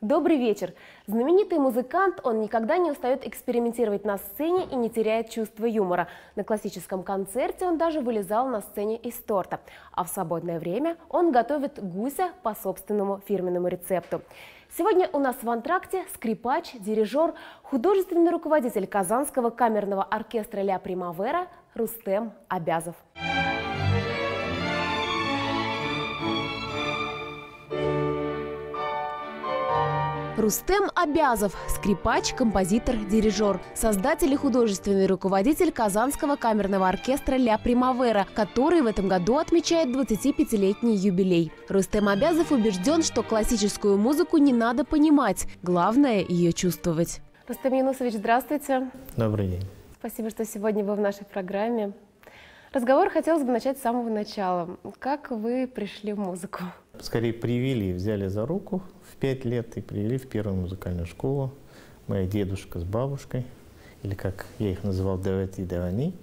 Добрый вечер. Знаменитый музыкант, он никогда не устает экспериментировать на сцене и не теряет чувства юмора. На классическом концерте он даже вылезал на сцене из торта. А в свободное время он готовит гуся по собственному фирменному рецепту. Сегодня у нас в антракте скрипач, дирижер, художественный руководитель Казанского камерного оркестра «Ля Примавера» Рустем Абязов. Рустем Абязов – скрипач, композитор, дирижер, создатель и художественный руководитель Казанского камерного оркестра «Ля Примавера», который в этом году отмечает 25-летний юбилей. Рустем Абязов убежден, что классическую музыку не надо понимать, главное – ее чувствовать. Рустем Юнусович, здравствуйте. Добрый день. Спасибо, что сегодня вы в нашей программе. Разговор хотелось бы начать с самого начала. Как вы пришли в музыку? Скорее привели, взяли за руку в 5 лет и привели в первую музыкальную школу. Моя дедушка с бабушкой, или как я их называл, давати давани,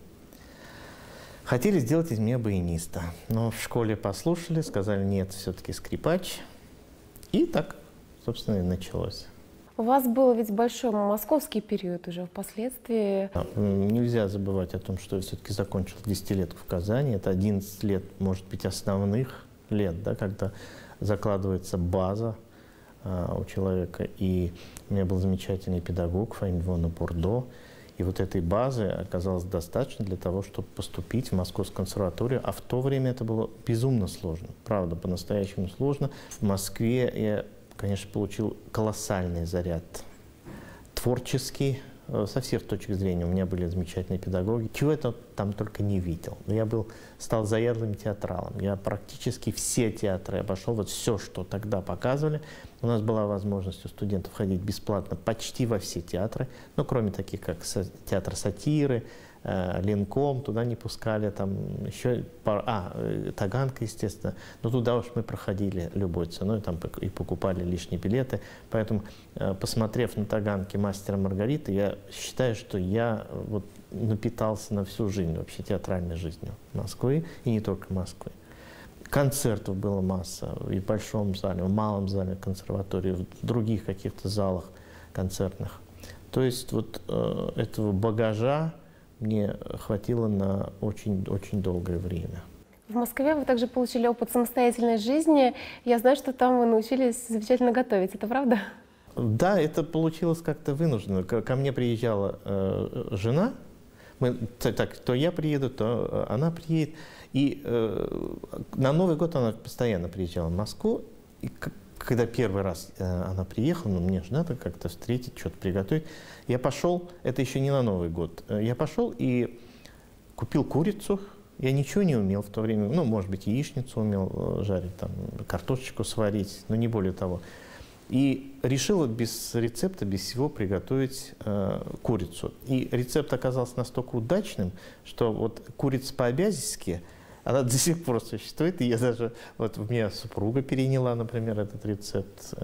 хотели сделать из меня баяниста. Но в школе послушали, сказали, нет, все-таки скрипач. И так, собственно, и началось. У вас был ведь большой московский период уже впоследствии. Нельзя забывать о том, что я все-таки закончил 10-летку в Казани. Это 11 лет, может быть, основных лет, да, когда закладывается база у человека. И у меня был замечательный педагог Фаинвона Бурдо. И вот этой базы оказалось достаточно для того, чтобы поступить в Московскую консерваторию. А в то время это было безумно сложно. Правда, по-настоящему сложно. В Москве я, конечно, получил колоссальный заряд творческий, со всех точек зрения. У меня были замечательные педагоги. Чего я там только не видел. Я стал заядлым театралом. Я практически все театры обошел, вот все, что тогда показывали. У нас была возможность у студентов ходить бесплатно почти во все театры, ну, кроме таких, как театр сатиры, Ленком, туда не пускали, там еще Таганка, естественно, но туда уж мы проходили любой ценой, там и покупали лишние билеты, поэтому, посмотрев на Таганке «Мастера Маргариты», я считаю, что я вот напитался на всю жизнь вообще театральной жизнью Москвы, и не только Москвы. Концертов было масса и в большом зале, в малом зале консерватории, в других каких-то залах концертных. То есть вот этого багажа мне хватило на очень-очень долгое время. В Москве вы также получили опыт самостоятельной жизни. Я знаю, что там вы научились замечательно готовить. Это правда? Да, это получилось как-то вынужденно. Ко мне приезжала жена. То я приеду, то она приедет. И на Новый год она постоянно приезжала в Москву. И когда первый раз она приехала, мне же надо как-то встретить, что-то приготовить. Я пошел, это еще не на Новый год, я пошел и купил курицу. Я ничего не умел в то время, ну, может быть, яичницу умел жарить, там, картошечку сварить, но не более того. И решил вот без рецепта, без всего приготовить курицу. И рецепт оказался настолько удачным, что вот курица по-абязевски, она до сих пор существует, и я даже, вот у меня супруга переняла, например, этот рецепт.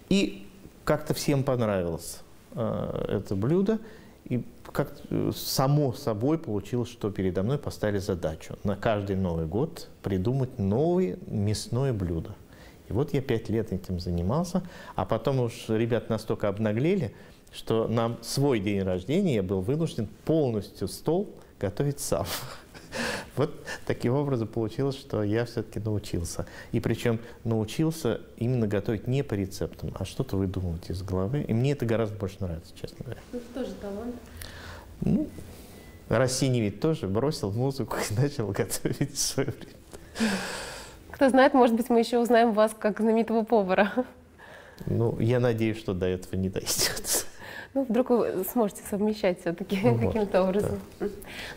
И как-то всем понравилось это блюдо, и как само собой получилось, что передо мной поставили задачу на каждый Новый год придумать новое мясное блюдо. И вот я 5 лет этим занимался, а потом уж ребята настолько обнаглели, что на свой день рождения я был вынужден полностью стол готовить сам. Вот таким образом получилось, что я все-таки научился. И причем научился именно готовить не по рецептам, а что-то выдумывать из головы. И мне это гораздо больше нравится, честно говоря. Ну, тоже талант. Ну, Россини ведь тоже бросил музыку и начал готовить в свое время. Кто знает, может быть, мы еще узнаем вас как знаменитого повара. Ну, я надеюсь, что до этого не дойдет. Ну, вдруг вы сможете совмещать все-таки каким-то образом. Да.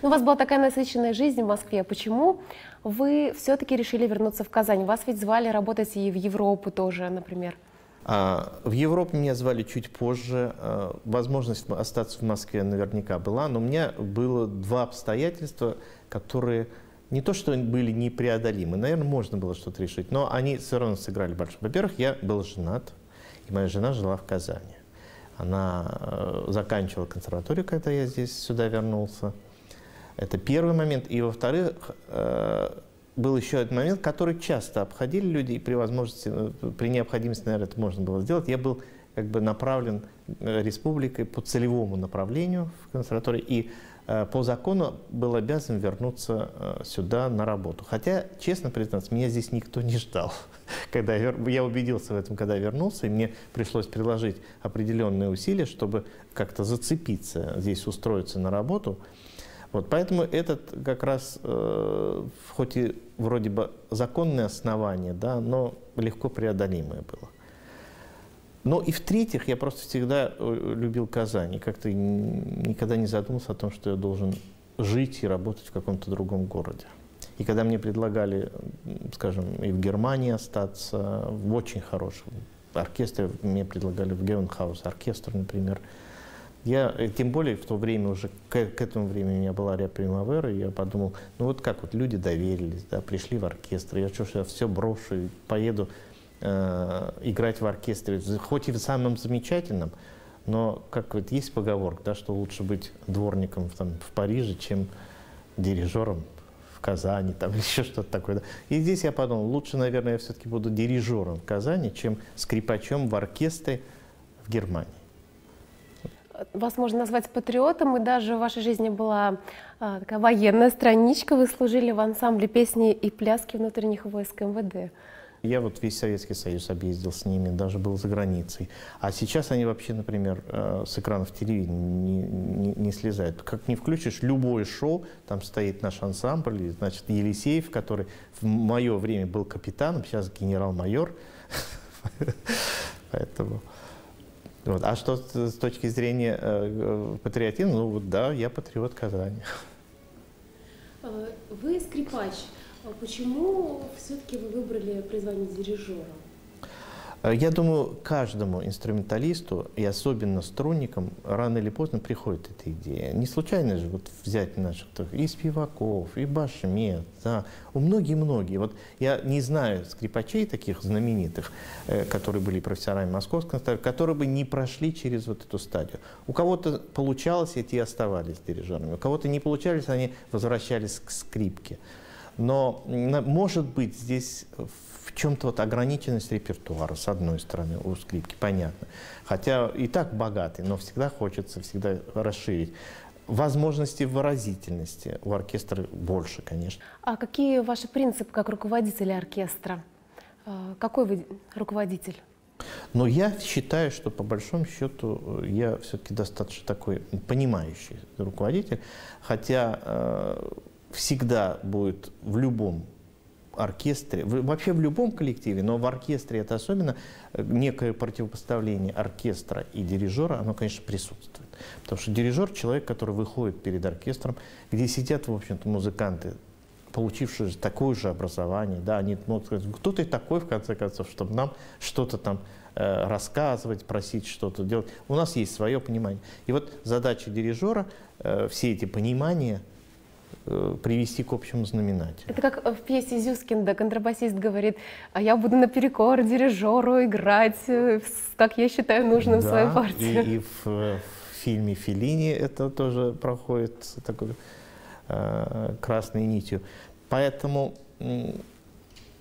Ну, у вас была такая насыщенная жизнь в Москве. Почему вы все-таки решили вернуться в Казань? Вас ведь звали работать и в Европу тоже, например. В Европу меня звали чуть позже. Возможность остаться в Москве наверняка была. Но у меня было 2 обстоятельства, которые не то что были непреодолимы. Наверное, можно было что-то решить. Но они все равно сыграли большое. Во-первых, я был женат, и моя жена жила в Казани. Она заканчивала консерваторию, когда я здесь сюда вернулся. Это первый момент. И, во-вторых, был еще один момент, который часто обходили люди, и при возможности, при необходимости, наверное, это можно было сделать. Я был как бы направлен республикой по целевому направлению в консерватории, и по закону был обязан вернуться сюда на работу. Хотя, честно признаться, меня здесь никто не ждал. Когда я убедился в этом, когда вернулся, и мне пришлось приложить определенные усилия, чтобы как-то зацепиться, здесь устроиться на работу. Вот, поэтому этот как раз, хоть и вроде бы законное основание, да, но легко преодолимое было. Ну и в-третьих, я просто всегда любил Казань, и как-то никогда не задумался о том, что я должен жить и работать в каком-то другом городе. И когда мне предлагали, скажем, и в Германии остаться, в очень хорошем оркестре, мне предлагали в Gewandhaus оркестр, например, я, тем более в то время уже, к этому времени у меня была Ария Примавера, и я подумал, ну вот как вот люди доверились, да, пришли в оркестр, я что ж, я все брошу и поеду играть в оркестре, хоть и в самом замечательном, но, как вот есть поговорка, да, что лучше быть дворником там, в Париже, чем дирижером в Казани, там еще что-то такое. Да. И здесь я подумал, лучше, наверное, я все-таки буду дирижером в Казани, чем скрипачом в оркестре в Германии. Вас можно назвать патриотом, и даже в вашей жизни была такая военная страничка. Вы служили в ансамбле песни и пляски внутренних войск МВД. Я вот весь Советский Союз объездил с ними, даже был за границей. А сейчас они вообще, например, с экранов телевидения не слезают. Как не включишь любое шоу, там стоит наш ансамбль, значит, Елисеев, который в мое время был капитаном, сейчас генерал-майор. Поэтому... Вот. А что с точки зрения патриотизма, ну вот да, я патриот Казани. Вы скрипач. Почему все-таки вы выбрали призвание дирижера? Я думаю, каждому инструменталисту, и особенно струнникам, рано или поздно приходит эта идея. Не случайно же вот взять наших и Спиваков, и Башмет, да, у многие-многие. Вот я не знаю скрипачей таких знаменитых, которые были профессорами Московского консерватория, которые бы не прошли через вот эту стадию. У кого-то получалось, и те оставались дирижерами, у кого-то не получались, они возвращались к скрипке. Но, может быть, здесь в чем-то вот ограниченность репертуара, с одной стороны, у скрипки, понятно. Хотя и так богатый, но всегда хочется расширить. Возможности выразительности у оркестра больше, конечно. А какие ваши принципы как руководителя оркестра? Какой вы руководитель? Но я считаю, что по большому счету я все-таки достаточно такой понимающий руководитель, хотя всегда будет в любом оркестре, вообще в любом коллективе, но в оркестре это особенно некое противопоставление оркестра и дирижера, оно, конечно, присутствует. Потому что дирижер — человек, который выходит перед оркестром, где сидят, в общем-то, музыканты, получившие такое же образование, да, они могут сказать, кто ты такой, в конце концов, чтобы нам что-то там рассказывать, просить что-то делать. У нас есть свое понимание. И вот задача дирижера все эти понимания привести к общему знаменателю. Это как в пьесе Зюскинда контрабасист говорит, а я буду наперекор дирижеру играть, как я считаю нужным, да, в своей партии. И в фильме Феллини это тоже проходит такой красной нитью. Поэтому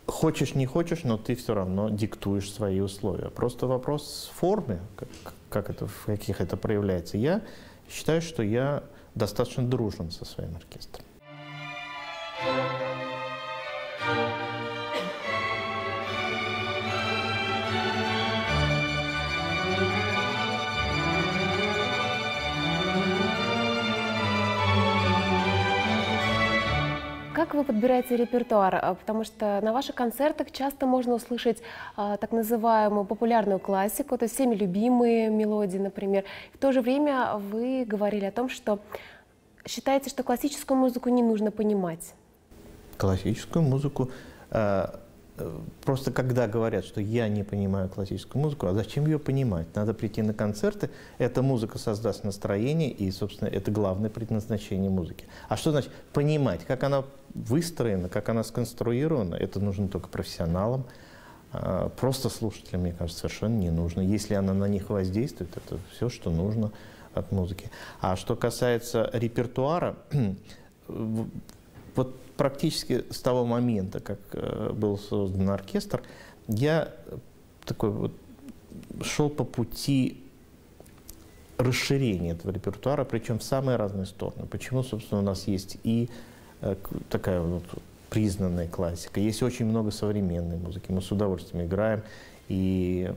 хочешь не хочешь, но ты все равно диктуешь свои условия. Просто вопрос формы, в каких это проявляется. Я считаю, что я достаточно дружен со своим оркестром. Как вы подбираете репертуар? Потому что на ваших концертах часто можно услышать так называемую популярную классику, то есть всеми любимые мелодии, например. В то же время вы говорили о том, что считаете, что классическую музыку не нужно понимать. Классическую музыку, просто когда говорят, что я не понимаю классическую музыку, а зачем ее понимать? Надо прийти на концерты, эта музыка создаст настроение, и, собственно, это главное предназначение музыки. А что значит понимать? Как она выстроена, как она сконструирована, это нужно только профессионалам. Просто слушателям, мне кажется, совершенно не нужно. Если она на них воздействует, это все, что нужно от музыки. А что касается репертуара, вот практически с того момента, как был создан оркестр, я такой вот шел по пути расширения этого репертуара, причем в самые разные стороны. Почему, собственно, у нас есть и такая вот признанная классика, есть очень много современной музыки, мы с удовольствием играем, и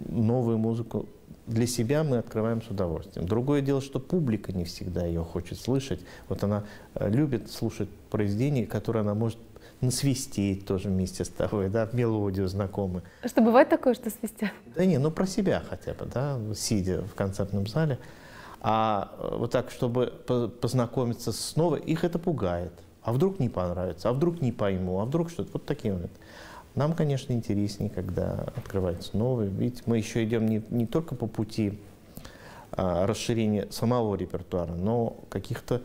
новую музыку для себя мы открываем с удовольствием. Другое дело, что публика не всегда ее хочет слышать. Вот она любит слушать произведения, которые она может насвистеть тоже вместе с тобой, да, мелодию знакомую. Что бывает такое, что свистят? Да не, ну про себя хотя бы, да, сидя в концертном зале. А вот так, чтобы познакомиться снова, их это пугает. А вдруг не понравится, а вдруг не пойму, а вдруг что-то. Вот такие моменты. Нам, конечно, интереснее, когда открывается новый. Ведь мы еще идем не только по пути расширения самого репертуара, но каких-то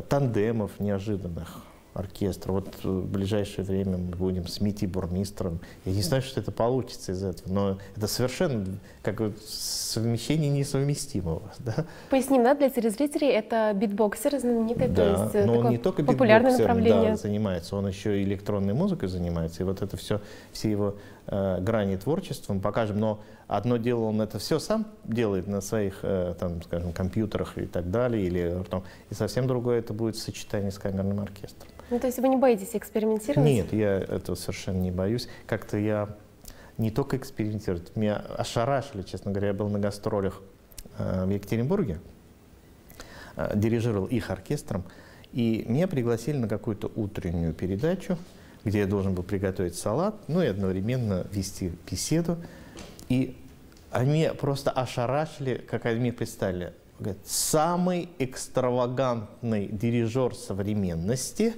тандемов неожиданных оркестра. Вот в ближайшее время мы будем с Митей Бурмистром. Я не знаю, что это получится из этого, но это совершенно как вот совмещение несовместимого. Да? Поясним, да, для телезрителей, это битбоксер знаменитый, Да, то есть но он не только популярное битбоксером, направление. да, занимается, он еще и электронной музыкой занимается. И вот это все его грани творчеством покажем. Но одно дело, он это все сам делает на своих, там, скажем, компьютерах и так далее, или, и совсем другое это будет в сочетании с камерным оркестром. Ну, то есть вы не боитесь экспериментировать? Нет, я этого совершенно не боюсь. Как-то я не только экспериментировать, меня ошарашили, честно говоря. Я был на гастролях в Екатеринбурге, дирижировал их оркестром, и меня пригласили на какую-то утреннюю передачу, где я должен был приготовить салат, ну и одновременно вести беседу. И они просто ошарашили, как они мне представили. Говорят, самый экстравагантный дирижер современности.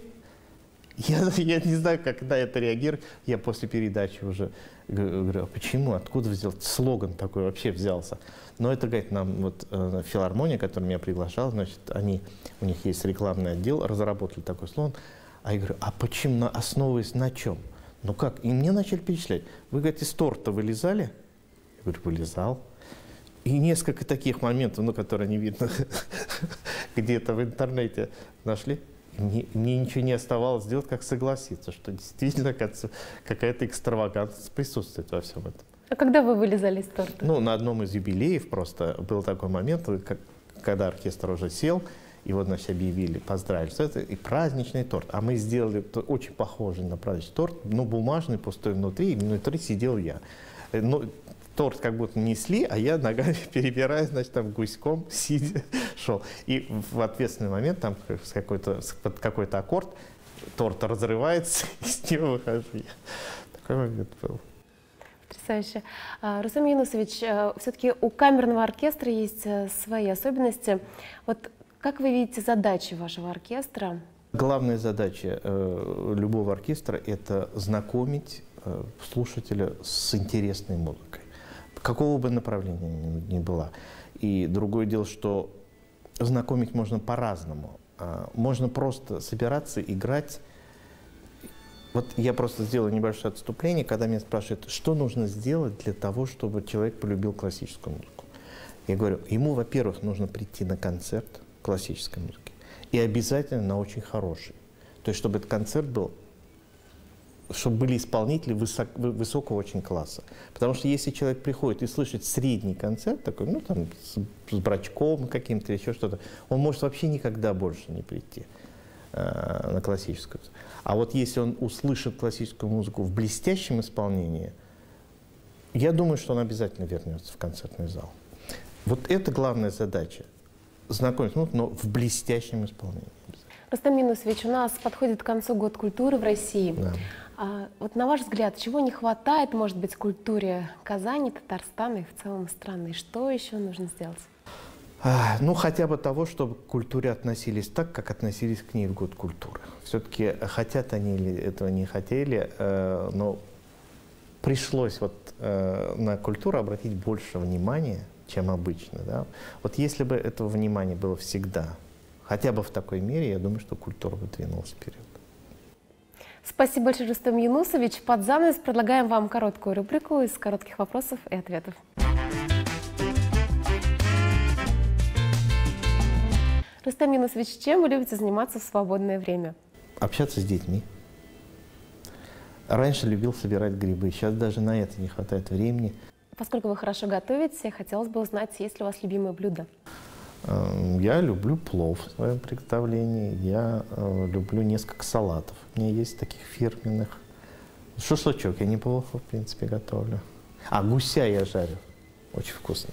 Я не знаю, как на это реагировать. Я после передачи уже говорю, а почему, откуда взял слоган такой вообще взялся? Но это, говорит, нам вот филармония, которая меня приглашала, значит, у них есть рекламный отдел, разработали такой слоган. А я говорю, а почему, основываясь на чем? Ну как? И мне начали перечислять. Вы, говорит, из торта вылезали? Я говорю, вылезал. И несколько таких моментов, ну, которые не видно, где-то в интернете нашли. Мне ничего не оставалось сделать, как согласиться, что действительно какая-то экстравагантность присутствует во всем этом. А когда вы вылезали из торта? Ну, на одном из юбилеев просто был такой момент, когда оркестр уже сел, и вот, значит, объявили, поздравили, что это и праздничный торт. А мы сделали очень похожий на праздничный торт, но бумажный, пустой внутри, и внутри сидел я. Ну, торт как будто несли, а я ногами перебирая, значит, там гуськом сидя шел. И в ответственный момент, там под какой-то аккорд, торт разрывается, и с него выхожу я. Такой момент был. Потрясающе. Рустам Юнусович, все-таки у камерного оркестра есть свои особенности. Вот как вы видите задачи вашего оркестра? Главная задача любого оркестра – это знакомить слушателя с интересной музыкой, какого бы направления ни была. И другое дело, что знакомить можно по-разному. Можно просто собираться, играть. Вот я просто сделаю небольшое отступление, когда меня спрашивают, что нужно сделать для того, чтобы человек полюбил классическую музыку. Я говорю, ему, во-первых, нужно прийти на концерт классической музыки. И обязательно на очень хороший. То есть, чтобы этот концерт был, чтобы были исполнители высокого очень класса. Потому что если человек приходит и слышит средний концерт, такой, ну там с брачком каким-то, еще что-то, он может вообще никогда больше не прийти на классическую. А вот если он услышит классическую музыку в блестящем исполнении, я думаю, что он обязательно вернется в концертный зал. Вот это главная задача. Знакомить, но в блестящем исполнении. Рустам Юнусович, у нас подходит к концу год культуры в России. Да. Вот на ваш взгляд, чего не хватает, может быть, культуре Казани, Татарстана и в целом страны? Что еще нужно сделать? Ну, хотя бы того, чтобы к культуре относились так, как относились к ней в год культуры. Все-таки хотят они или этого не хотели, но пришлось вот на культуру обратить больше внимания, чем обычно. Да? Вот если бы этого внимания было всегда, хотя бы в такой мере, я думаю, что культура бы двинулась вперед. Спасибо большое, Рустам Юнусович. Под занавес предлагаем вам короткую рубрику из коротких вопросов и ответов. Рустам Юнусович, чем вы любите заниматься в свободное время? Общаться с детьми. Раньше любил собирать грибы, сейчас даже на это не хватает времени. Поскольку вы хорошо готовите, хотелось бы узнать, есть ли у вас любимое блюдо? Я люблю плов в своем приготовлении, я люблю несколько салатов. У меня есть таких фирменных. Шашлычок я неплохо, в принципе, готовлю. А гуся я жарю. Очень вкусно.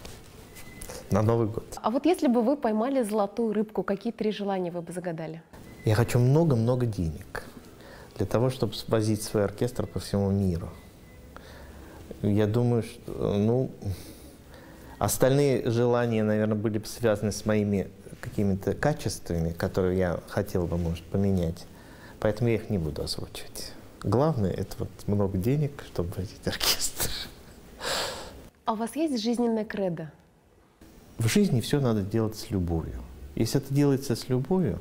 На Новый год. А вот если бы вы поймали золотую рыбку, какие 3 желания вы бы загадали? Я хочу много-много денег для того, чтобы свозить свой оркестр по всему миру. Я думаю, что, остальные желания, наверное, были бы связаны с моими какими-то качествами, которые я хотел бы, может, поменять. Поэтому я их не буду озвучивать. Главное, это вот много денег, чтобы возить оркестр. А у вас есть жизненная кредо? В жизни все надо делать с любовью. Если это делается с любовью,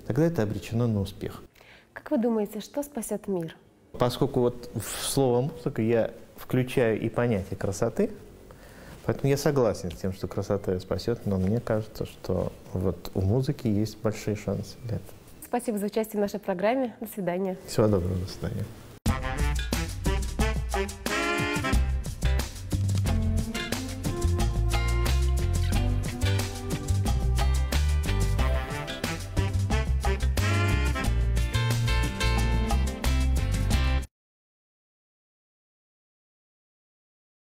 тогда это обречено на успех. Как вы думаете, что спасет мир? Поскольку вот в слово «музыка» я включаю и понятие красоты, поэтому я согласен с тем, что красота ее спасет, но мне кажется, что вот у музыки есть большие шансы для этого. Спасибо за участие в нашей программе. До свидания. Всего доброго, до свидания.